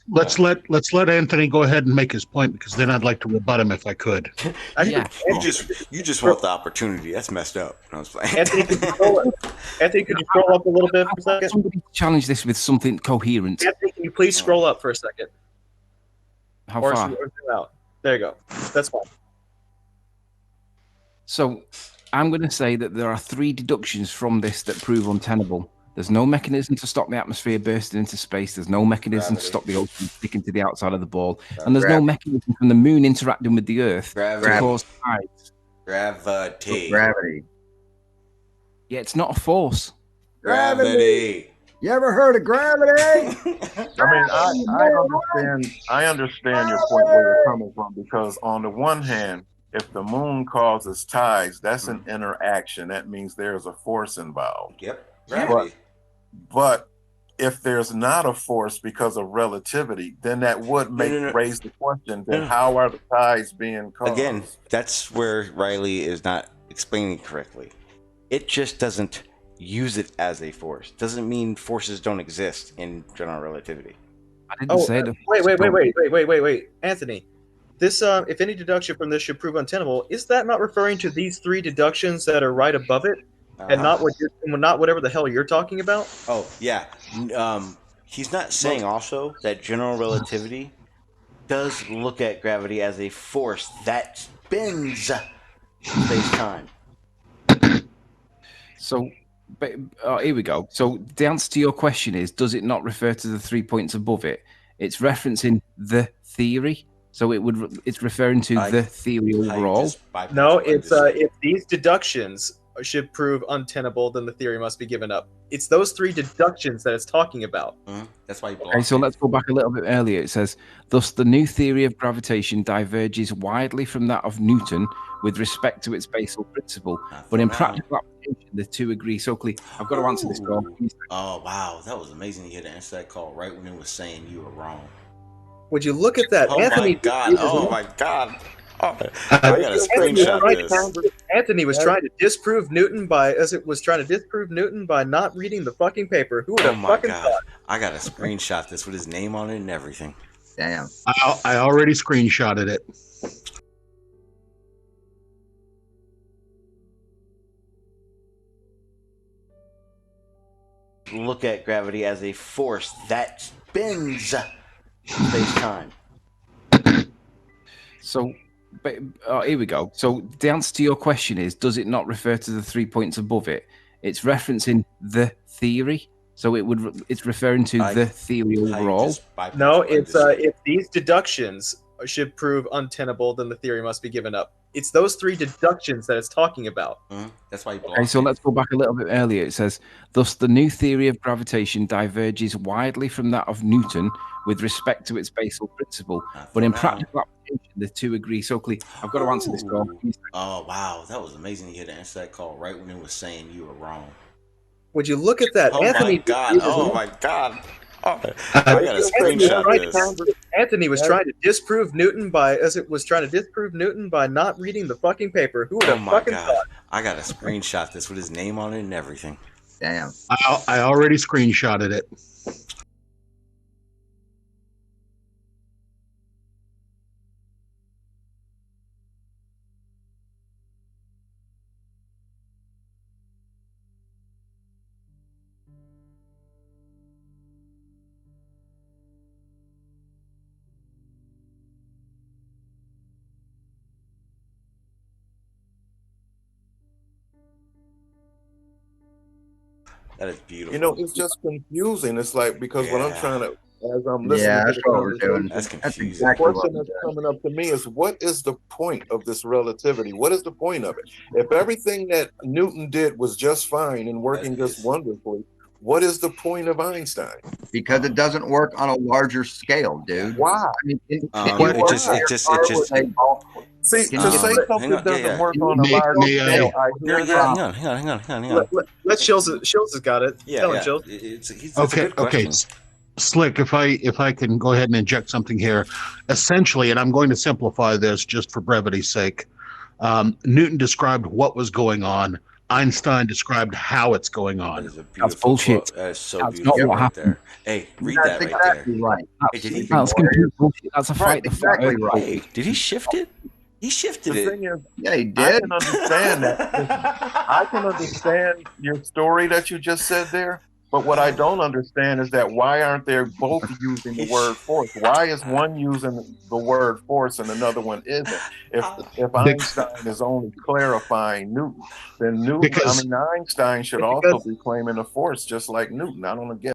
let's let Anthony go ahead and make his point, because then I'd like to rebut him if I could. Yeah. You just want the opportunity. That's messed up. I was playing. Anthony, could you scroll up a little bit for a second? Somebody challenge this with something coherent. Anthony, can you please scroll up for a second? How Or far? zoom out. There you go. That's fine. So I'm going to say that there are 3 deductions from this that prove untenable. There's no mechanism to stop the atmosphere bursting into space. There's no mechanism to stop the ocean sticking to the outside of the ball. And there's no mechanism from the moon interacting with the Earth to cause tides. Gravity. Yeah, it's not a force. Gravity. You ever heard of gravity? I mean, I understand your point where you're coming from, because on the one hand, if the moon causes tides, that's an interaction. That means there's a force involved. Yep. Gravity. But if there's not a force because of relativity, then that would raise the question, then how are the tides being caused? Again, that's where Riley is not explaining correctly. It just doesn't use it as a force. Doesn't mean forces don't exist in general relativity. I didn't say that. Wait, Anthony. This, if any deduction from this should prove untenable, is that not referring to these 3 deductions that are right above it, and not whatever the hell you're talking about? Oh yeah. He's not saying also that general relativity does look at gravity as a force that spins space-time. So, here we go. So the answer to your question is, does it not refer to the 3 points above it? It's referencing the theory. So it's referring to the theory overall. No, it's if these deductions should prove untenable, then the theory must be given up. It's those 3 deductions that it's talking about. That's why. Okay, so let's go back a little bit earlier. It says, thus the new theory of gravitation diverges widely from that of Newton with respect to its basal principle, but in practical application, the 2 agree so clearly. I've got to answer this call. Oh wow, that was amazing. You had to answer that call right when it was saying you were wrong. Would you look at that, Anthony? Oh my god! Oh, I got a screenshot this. Anthony was trying to disprove Newton by not reading the fucking paper. Who would have fucking thought? I got to screenshot this with his name on it and everything. Damn. I already screenshotted it. Look at gravity as a force that spins space-time. So, here we go. So the answer to your question is, does it not refer to the 3 points above it? It's referencing the theory. So it's referring to the theory overall. No, it's if these deductions should prove untenable, then the theory must be given up. It's those 3 deductions that it's talking about. That's why. Okay, so let's go back a little bit earlier. It says, thus the new theory of gravitation diverges widely from that of Newton with respect to its basal principle, but in practical application, the 2 agree so clearly. I've got to answer this call. Oh wow, that was amazing. You had to answer that call right when it was saying you were wrong. Would you look at that, Anthony? Oh my god! Oh, I got a screenshot this. Anthony was trying to disprove Newton by not reading the fucking paper. Who would have fucking thought? I got to screenshot this with his name on it and everything. Damn. I already screenshotted it. That is beautiful. You know, it's just confusing. It's like, because what I'm trying to, as I'm listening Yeah, to that's the what we're doing. conversation, That's That's confusing. the exactly what question we're that's doing. coming up to me is, what is the point of this relativity? What is the point of it? If everything that Newton did was just fine and working just wonderfully, what is the point of Einstein? Because it doesn't work on a larger scale, dude. Why? I mean, it just See, to say something doesn't work on a May- large may I- scale, I hear that. hang on. Let Shields has got it. Tell him, Shields. It's a good Okay. question. Slick, if I can go ahead and inject something here. Essentially, and I'm going to simplify this just for brevity's sake, Newton described what was going on. Einstein described how it's going That on. is a beautiful bullshit. quote. That is so That's beautiful not what right happened. there. Hey, read That's that right exactly there. right. Hey, did he? That's complete bullshit. That's a Right, fight the flat exactly earth right. Hey, did he shift it? He shifted The it. thing is, Yeah, he I did. can understand that. Listen, I can understand your story that you just said there, but what I don't understand is that why aren't they both using the word force? Why is one using the word force and another one isn't? If Einstein is only clarifying Newton, then Because Einstein should It's also because be claiming a force just like Newton. I don't get.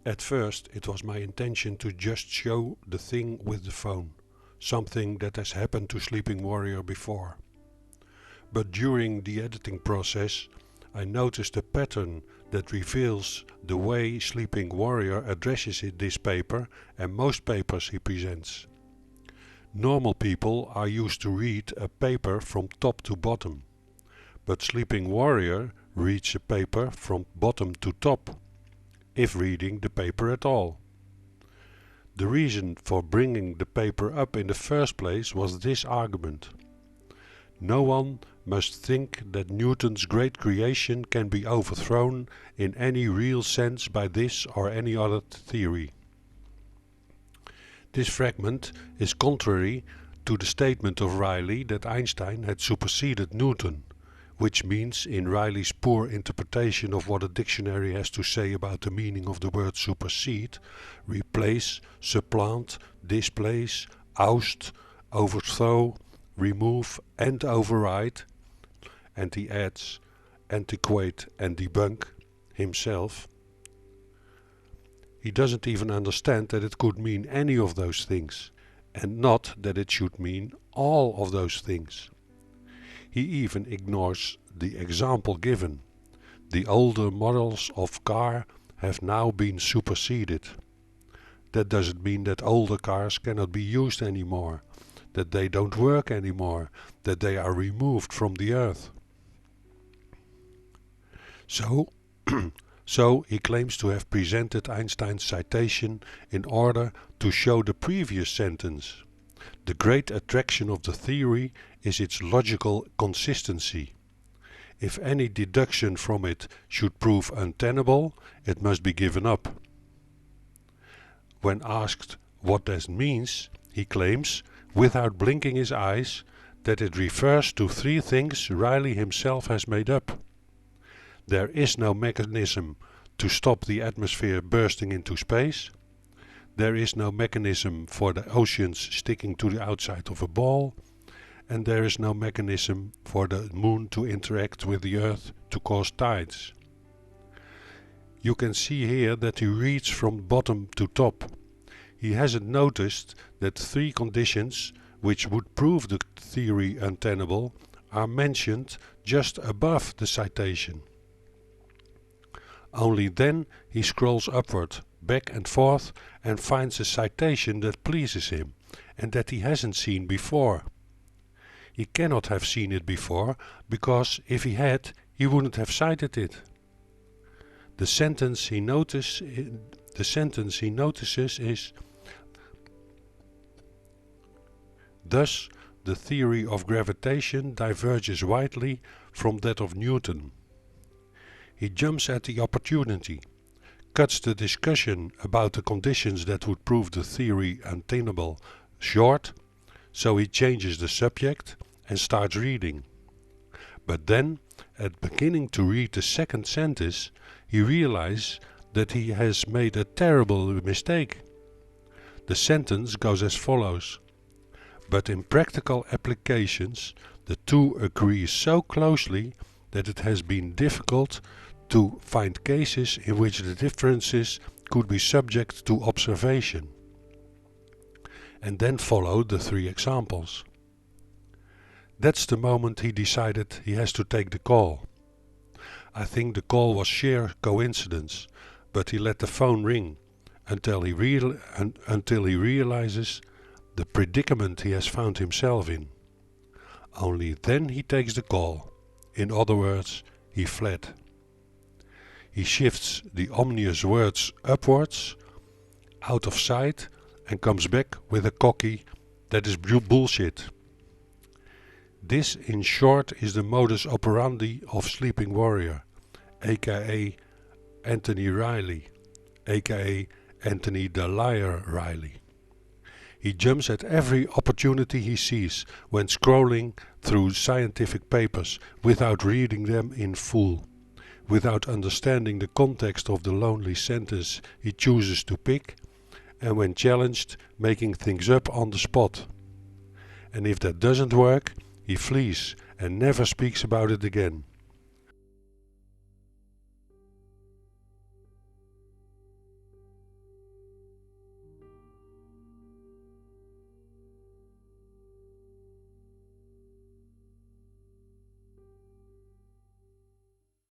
At first it was my intention to just show the thing with the phone, something that has happened to Sleeping Warrior before. But during the editing process I noticed a pattern that reveals the way Sleeping Warrior addresses this paper and most papers he presents. Normal people are used to read a paper from top to bottom, but Sleeping Warrior reads a paper from bottom to top, if reading the paper at all. The reason for bringing the paper up in the first place was this argument. No one must think that Newton's great creation can be overthrown in any real sense by this or any other theory. This fragment is contrary to the statement of Rayleigh that Einstein had superseded Newton, which means, in Rayleigh's poor interpretation of what a dictionary has to say about the meaning of the word supersede, replace, supplant, displace, oust, overthrow, remove and override, and he adds antiquate and debunk himself. He doesn't even understand that it could mean any of those things, and not that it should mean all of those things. He even ignores the example given. The older models of car have now been superseded. That doesn't mean that older cars cannot be used anymore, that they don't work anymore, that they are removed from the earth. So he claims to have presented Einstein's citation in order to show the previous sentence. The great attraction of the theory is its logical consistency. If any deduction from it should prove untenable, it must be given up. When asked what this means, he claims, without blinking his eyes, that it refers to three things Rayleigh himself has made up. There is no mechanism to stop the atmosphere bursting into space. There is no mechanism for the oceans sticking to the outside of a ball. And there is no mechanism for the moon to interact with the earth to cause tides. You can see here that he reads from bottom to top. He hasn't noticed that three conditions which would prove the theory untenable are mentioned just above the citation. Only then he scrolls upward, back and forth, and finds a citation that pleases him and that he hasn't seen before. He cannot have seen it before, because if he had, he wouldn't have cited it. The sentence he notices is, thus the theory of gravitation diverges widely from that of Newton. He jumps at the opportunity, cuts the discussion about the conditions that would prove the theory untenable short, so he changes the subject and starts reading. But then, at beginning to read the second sentence, he realizes that he has made a terrible mistake. The sentence goes as follows: but in practical applications, the two agree so closely that it has been difficult to find cases in which the differences could be subject to observation. And then followed the three examples. That's the moment he decided he has to take the call. I think the call was sheer coincidence, but he let the phone ring until he realizes the predicament he has found himself in. Only then he takes the call. In other words, he fled. He shifts the ominous words upwards, out of sight, and comes back with a cocky, "That is bullshit." This, in short, is the modus operandi of Sleeping Warrior, aka Anthony Riley, aka Anthony the Liar Riley. He jumps at every opportunity he sees when scrolling through scientific papers without reading them in full, without understanding the context of the lonely sentence he chooses to pick, and when challenged, making things up on the spot. And if that doesn't work, he flees and never speaks about it again.